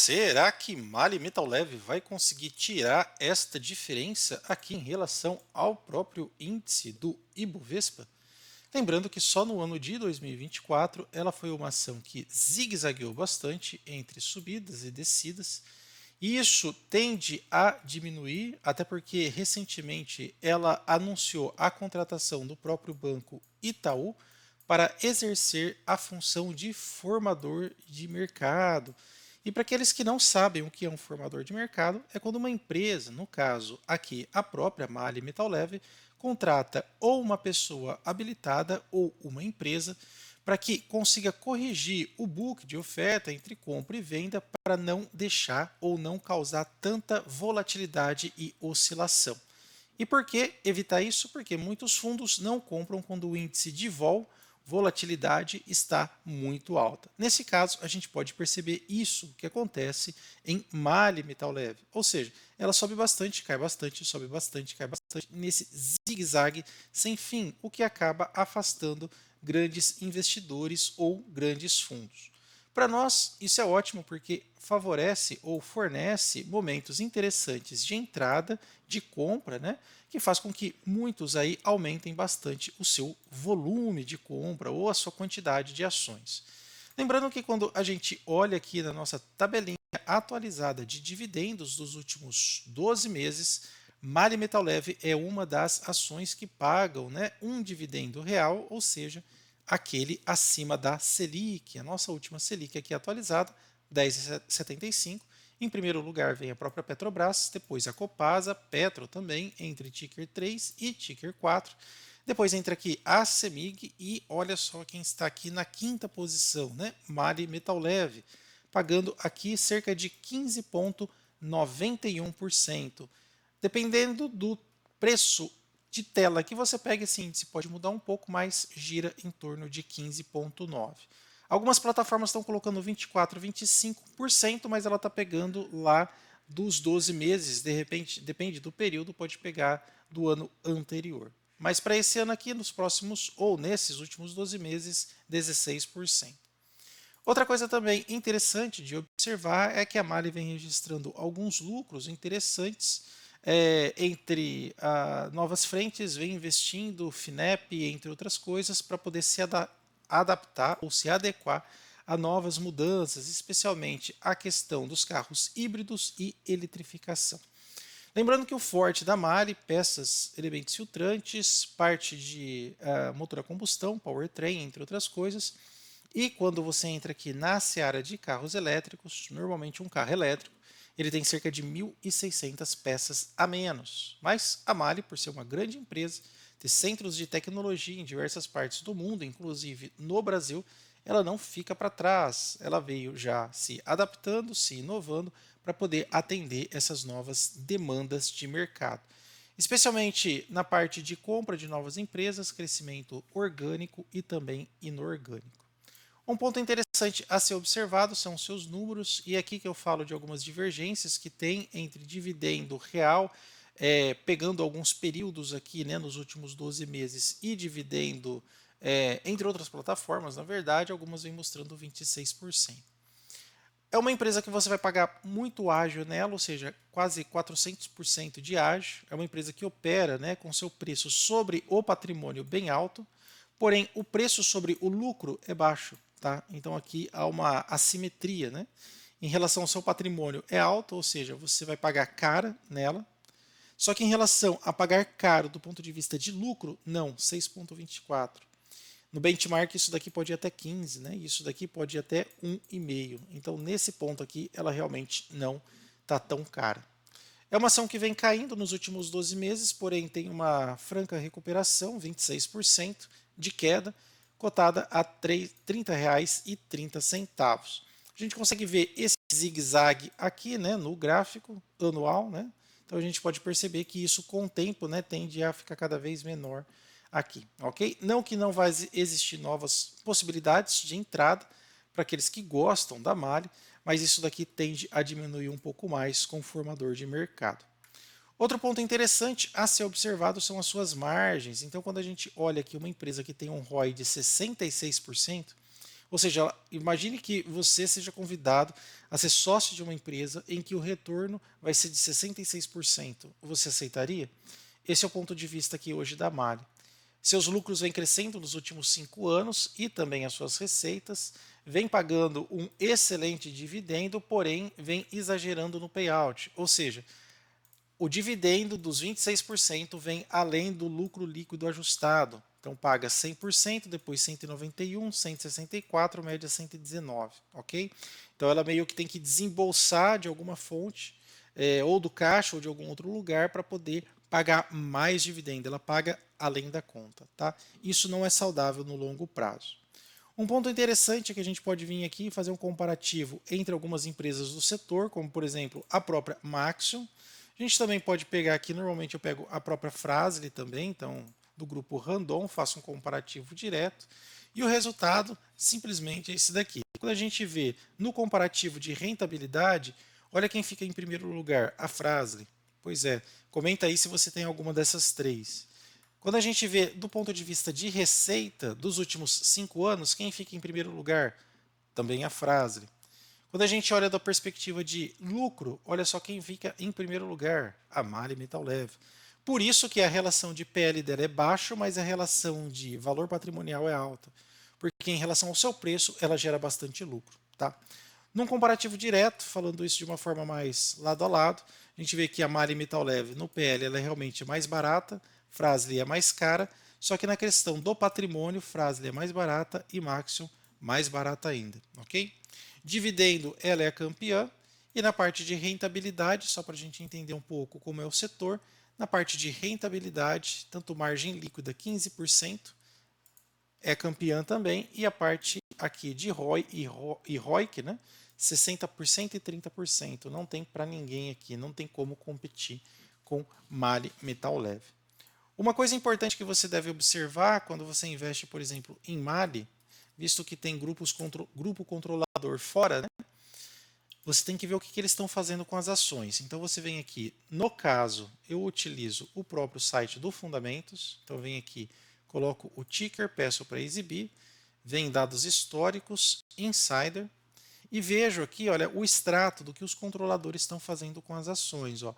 Será que Mali Metal Leve vai conseguir tirar esta diferença aqui em relação ao próprio índice do Ibovespa? Lembrando que só no ano de 2024 ela foi uma ação que zigue-zagueou bastante entre subidas e descidas, e isso tende a diminuir, até porque recentemente ela anunciou a contratação do próprio banco Itaú para exercer a função de formador de mercado. E para aqueles que não sabem o que é um formador de mercado, é quando uma empresa, no caso aqui a própria Mali Metal Leve, contrata ou uma pessoa habilitada ou uma empresa para que consiga corrigir o book de oferta entre compra e venda para não deixar ou não causar tanta volatilidade e oscilação. E por que evitar isso? Porque muitos fundos não compram quando o índice de volatilidade está muito alta. Nesse caso, a gente pode perceber isso que acontece em Mali Metal Leve, ou seja, ela sobe bastante, cai bastante, sobe bastante, cai bastante, nesse zigue-zague sem fim, o que acaba afastando grandes investidores ou grandes fundos. Para nós, isso é ótimo porque favorece ou fornece momentos interessantes de entrada, de compra, né? Que faz com que muitos aí aumentem bastante o seu volume de compra ou a sua quantidade de ações. Lembrando que quando a gente olha aqui na nossa tabelinha atualizada de dividendos dos últimos 12 meses, Mali Metal Leve é uma das ações que pagam, né, um dividendo real, ou seja, aquele acima da Selic, a nossa última Selic aqui atualizada, 10,75. Em primeiro lugar vem a própria Petrobras, depois a Copasa, Petro também, entre ticker 3 e ticker 4. Depois entra aqui a CEMIG e olha só quem está aqui na quinta posição, né? Mali Metal Leve, pagando aqui cerca de 15,91%. Dependendo do preço de tela que você pega, esse índice pode mudar um pouco, mas gira em torno de 15,9%. Algumas plataformas estão colocando 24%, 25%, mas ela está pegando lá dos 12 meses, de repente, depende do período, pode pegar do ano anterior. Mas para esse ano aqui, nos próximos ou nesses últimos 12 meses, 16%. Outra coisa também interessante de observar é que a Mali vem registrando alguns lucros interessantes entre novas frentes, vem investindo, FINEP, entre outras coisas, para poder se adaptar ou se adequar a novas mudanças, especialmente a questão dos carros híbridos e eletrificação. Lembrando que o forte da Mali, peças, elementos filtrantes, parte de motor a combustão, powertrain, entre outras coisas. E quando você entra aqui na seara de carros elétricos, normalmente um carro elétrico, ele tem cerca de 1.600 peças a menos. Mas a Mali, por ser uma grande empresa, ter centros de tecnologia em diversas partes do mundo, inclusive no Brasil, ela não fica para trás. Ela veio já se adaptando, se inovando para poder atender essas novas demandas de mercado. Especialmente na parte de compra de novas empresas, crescimento orgânico e também inorgânico. Um ponto interessante a ser observado são os seus números, e aqui que eu falo de algumas divergências que tem entre dividendo real, pegando alguns períodos aqui, né, nos últimos 12 meses, e dividendo, entre outras plataformas, na verdade, algumas vêm mostrando 26%. É uma empresa que você vai pagar muito ágio nela, ou seja, quase 400% de ágio. É uma empresa que opera, né, com seu preço sobre o patrimônio bem alto, porém o preço sobre o lucro é baixo. Tá? Então aqui há uma assimetria. Né? Em relação ao seu patrimônio é alto, ou seja, você vai pagar cara nela. Só que em relação a pagar caro do ponto de vista de lucro, não, 6,24. No benchmark, isso daqui pode ir até 15, né? Isso daqui pode ir até 1,5. Então, nesse ponto aqui, ela realmente não está tão cara. É uma ação que vem caindo nos últimos 12 meses, porém tem uma franca recuperação, 26% de queda, cotada a R$ 30,30. A gente consegue ver esse zigue-zague aqui, né, no gráfico anual, né? Então a gente pode perceber que isso com o tempo, né, tende a ficar cada vez menor aqui, ok? Não que não vai existir novas possibilidades de entrada para aqueles que gostam da Mali, mas isso daqui tende a diminuir um pouco mais com o formador de mercado. Outro ponto interessante a ser observado são as suas margens. Então, quando a gente olha aqui uma empresa que tem um ROI de 66%, Ou seja, imagine que você seja convidado a ser sócio de uma empresa em que o retorno vai ser de 66%. Você aceitaria? Esse é o ponto de vista aqui hoje da Mali. Seus lucros vêm crescendo nos últimos 5 anos e também as suas receitas, vem pagando um excelente dividendo, porém vem exagerando no payout, ou seja, o dividendo dos 26% vem além do lucro líquido ajustado. Então paga 100%, depois 191, 164, média 119, ok? Então ela meio que tem que desembolsar de alguma fonte, ou do caixa ou de algum outro lugar para poder pagar mais dividendo. Ela paga além da conta, tá? Isso não é saudável no longo prazo. Um ponto interessante é que a gente pode vir aqui e fazer um comparativo entre algumas empresas do setor, como por exemplo a própria Maxion. A gente também pode pegar aqui, normalmente eu pego a própria Fras-le também, então do grupo Randon, faço um comparativo direto. E o resultado simplesmente é esse daqui. Quando a gente vê no comparativo de rentabilidade, olha quem fica em primeiro lugar, a Fras-le. Pois é, comenta aí se você tem alguma dessas três. Quando a gente vê do ponto de vista de receita dos últimos 5 anos, quem fica em primeiro lugar? Também a Fras-le. Quando a gente olha da perspectiva de lucro, olha só quem fica em primeiro lugar, a Mali Metal Leve. Por isso que a relação de PL dela é baixa, mas a relação de valor patrimonial é alta. Porque em relação ao seu preço, ela gera bastante lucro. Tá? Num comparativo direto, falando isso de uma forma mais lado a lado, a gente vê que a Mali Metal Leve no PL ela é realmente mais barata, Fras-le é mais cara, só que na questão do patrimônio, Fras-le é mais barata e Maxion mais barata ainda, ok? Dividendo, ela é a campeã, e na parte de rentabilidade, só para a gente entender um pouco como é o setor, na parte de rentabilidade, tanto margem líquida 15%, é campeã também, e a parte aqui de ROI e ROIC, né? 60% e 30%. Não tem para ninguém aqui, não tem como competir com Mali Metal Leve. Uma coisa importante que você deve observar quando você investe, por exemplo, em Mali, visto que tem grupo controlador fora, né? Você tem que ver o que eles estão fazendo com as ações. Então você vem aqui, no caso, eu utilizo o próprio site do Fundamentos. Então eu venho aqui, coloco o ticker, peço para exibir, vem dados históricos, insider, e vejo aqui, olha, o extrato do que os controladores estão fazendo com as ações, ó.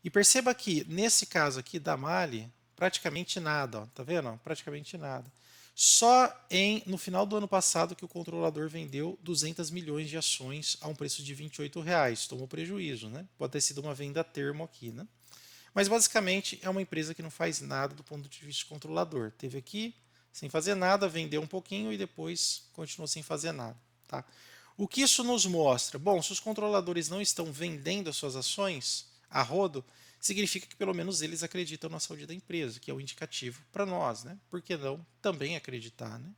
E perceba que nesse caso aqui da Mali, praticamente nada, ó, tá vendo? Praticamente nada. Só no final do ano passado que o controlador vendeu 200 milhões de ações a um preço de R$ 28, tomou prejuízo, né? Pode ter sido uma venda a termo aqui, né? Mas basicamente é uma empresa que não faz nada do ponto de vista de controlador. Teve aqui sem fazer nada, vendeu um pouquinho e depois continuou sem fazer nada, tá? O que isso nos mostra? Bom, se os controladores não estão vendendo as suas ações a rodo, significa que pelo menos eles acreditam na saúde da empresa, que é o indicativo para nós, né? Por que não também acreditar, né?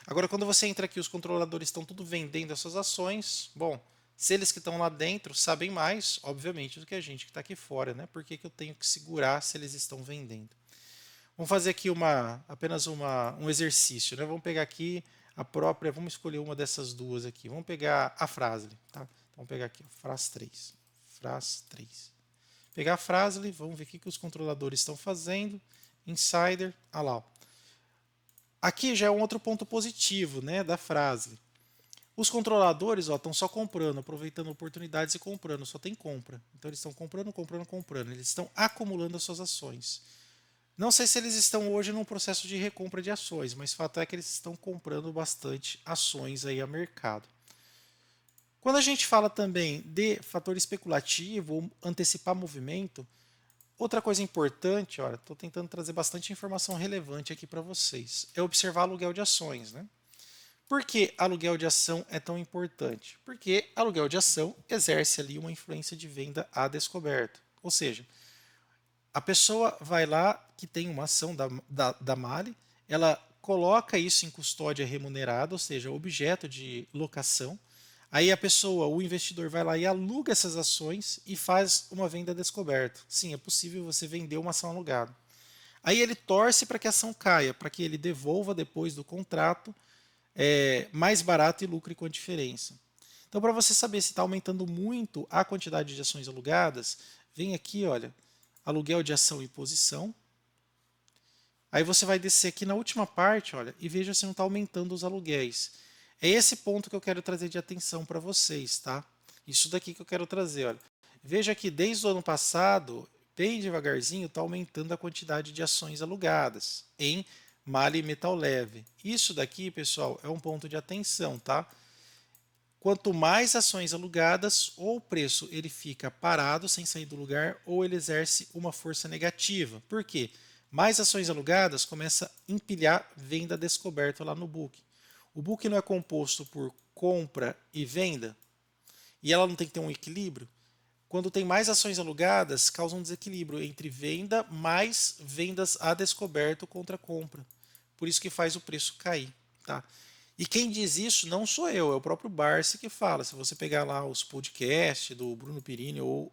Agora, quando você entra aqui, os controladores estão tudo vendendo as suas ações, bom, se eles que estão lá dentro sabem mais, obviamente, do que a gente que está aqui fora, né? Por que, que eu tenho que segurar se eles estão vendendo? Vamos fazer aqui apenas um exercício, né? Vamos pegar aqui a própria, vamos escolher uma dessas duas aqui. Vamos pegar a Fras-le, tá? Então, vamos pegar aqui, Fras 3. Fras 3. Pegar a Fras-le, vamos ver o que os controladores estão fazendo. Insider, ah lá. Ó. Aqui já é um outro ponto positivo, né, da Fras-le. Os controladores estão só comprando, aproveitando oportunidades e comprando, só tem compra. Então eles estão comprando, comprando, comprando. Eles estão acumulando as suas ações. Não sei se eles estão hoje num processo de recompra de ações, mas fato é que eles estão comprando bastante ações aí a mercado. Quando a gente fala também de fator especulativo ou antecipar movimento, outra coisa importante, olha, estou tentando trazer bastante informação relevante aqui para vocês, é observar aluguel de ações, né? Por que aluguel de ação é tão importante? Porque aluguel de ação exerce ali uma influência de venda a descoberto. Ou seja, a pessoa vai lá que tem uma ação da Mali, ela coloca isso em custódia remunerada, ou seja, objeto de locação. Aí a pessoa, o investidor vai lá e aluga essas ações e faz uma venda a descoberto. Sim, é possível você vender uma ação alugada. Aí ele torce para que a ação caia, para que ele devolva depois do contrato mais barato e lucre com a diferença. Então, para você saber se está aumentando muito a quantidade de ações alugadas, vem aqui, olha, aluguel de ação e posição. Aí você vai descer aqui na última parte, olha, e veja se não está aumentando os aluguéis. É esse ponto que eu quero trazer de atenção para vocês, tá? Isso daqui que eu quero trazer, olha. Veja que desde o ano passado, bem devagarzinho, está aumentando a quantidade de ações alugadas em Mali Metal Leve. Isso daqui, pessoal, é um ponto de atenção, tá? Quanto mais ações alugadas, ou o preço ele fica parado sem sair do lugar, ou ele exerce uma força negativa. Por quê? Mais ações alugadas começa a empilhar venda descoberta lá no book. O book não é composto por compra e venda, e ela não tem que ter um equilíbrio. Quando tem mais ações alugadas, causa um desequilíbrio entre venda mais vendas a descoberto contra compra. Por isso que faz o preço cair, tá? E quem diz isso não sou eu, é o próprio Barsi que fala. Se você pegar lá os podcasts do Bruno Perini ou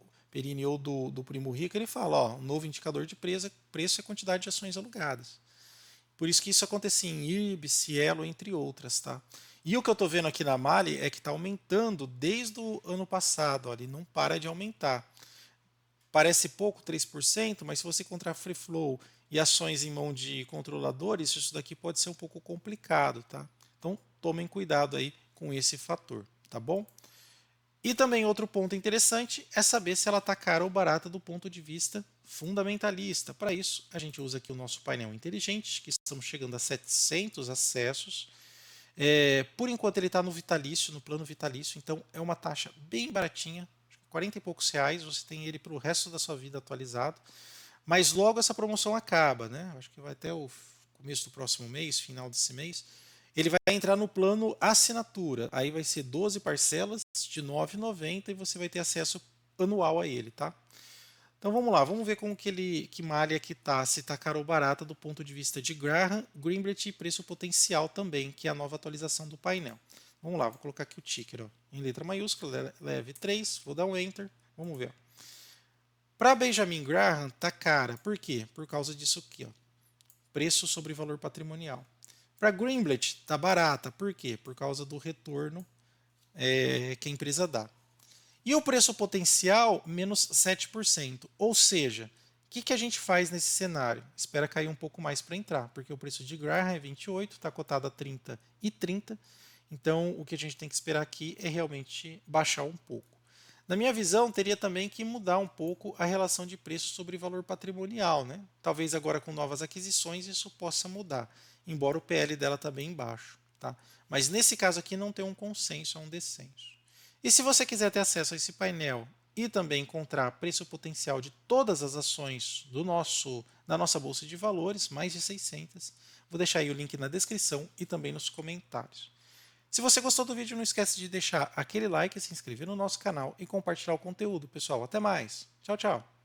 do Primo Rico, ele fala, ó, um novo indicador de preço é a quantidade de ações alugadas. Por isso que isso acontecia em IRB, Cielo, entre outras, tá? E o que eu estou vendo aqui na Mali é que está aumentando desde o ano passado, ele não para de aumentar. Parece pouco, 3%, mas se você encontrar free flow e ações em mão de controladores, isso daqui pode ser um pouco complicado, tá? Então, tomem cuidado aí com esse fator, tá bom? E também outro ponto interessante é saber se ela está cara ou barata do ponto de vista fundamentalista. Para isso, a gente usa aqui o nosso painel inteligente, que estamos chegando a 700 acessos. Por enquanto ele está no vitalício, no plano vitalício, então é uma taxa bem baratinha, 40 e poucos reais, você tem ele para o resto da sua vida atualizado. Mas logo essa promoção acaba, né? Acho que vai até o começo do próximo mês, final desse mês. Ele vai entrar no plano assinatura. Aí vai ser 12 parcelas de R$ 9,90 e você vai ter acesso anual a ele, tá? Então vamos lá, vamos ver como que malha que tá, se tá caro ou barata do ponto de vista de Graham, Greenblatt e preço potencial também, que é a nova atualização do painel. Vamos lá, vou colocar aqui o ticker, ó, em letra maiúscula, leve 3, vou dar um enter, vamos ver. Para Benjamin Graham tá cara, por quê? Por causa disso aqui, ó, preço sobre valor patrimonial. Para Greenblatt tá barata, por quê? Por causa do retorno que a empresa dá. E o preço potencial, menos 7%. Ou seja, o que a gente faz nesse cenário? Espera cair um pouco mais para entrar, porque o preço de Graham é 28, está cotado a 30 e 30. Então, o que a gente tem que esperar aqui é realmente baixar um pouco. Na minha visão, teria também que mudar um pouco a relação de preço sobre valor patrimonial, né? Talvez agora com novas aquisições isso possa mudar, embora o PL dela está bem baixo, tá? Mas nesse caso aqui não tem um consenso, é um descenso. E se você quiser ter acesso a esse painel e também encontrar preço potencial de todas as ações da nossa bolsa de valores, mais de 600, vou deixar aí o link na descrição e também nos comentários. Se você gostou do vídeo, não esquece de deixar aquele like, se inscrever no nosso canal e compartilhar o conteúdo. Pessoal, até mais. Tchau, tchau.